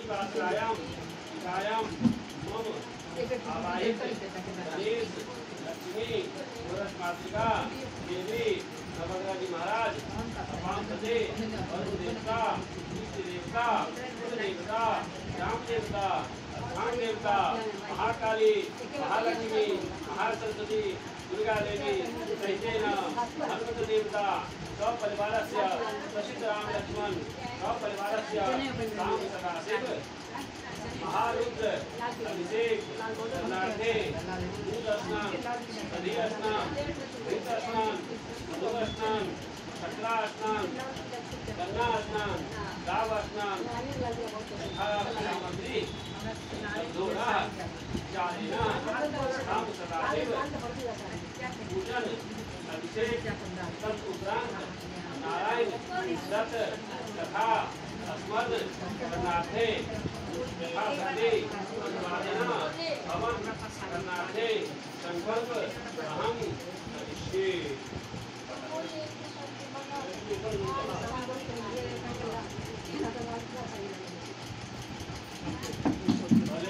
पात्रायाम कायम मम आवाहित गणेश लक्ष्मी पुरस्मातिका देवी नवग्रह महाराज अपाम पदे वरुण देवता इष्ट देवता कुल देवता राम देवता अस्थान देवता महाकाली महालक्ष्मी महासरस्वती दुर्गा देवी सहितेन हनुमत देवता स्वपरिवारस्य प्रसिद्ध राम लक्ष्मण स्वपरिवारस्य राम सदाशिव महारुद्र अभिषेक दर्शनार्थे दूध स्नान दधि स्नान घृत स्नान मधु स्नान सकला स्नान गंगा स्नान गाव स्नान तथा सामग्री दोरा चालीना राम सदाशिव पूजन अभिषेक तदुपरांत नारायण दत्त तथा अस्मद करणार्थे यथा भक्ति अनुवादना हवन करणार्थे संकल्प अहम करिष्ये।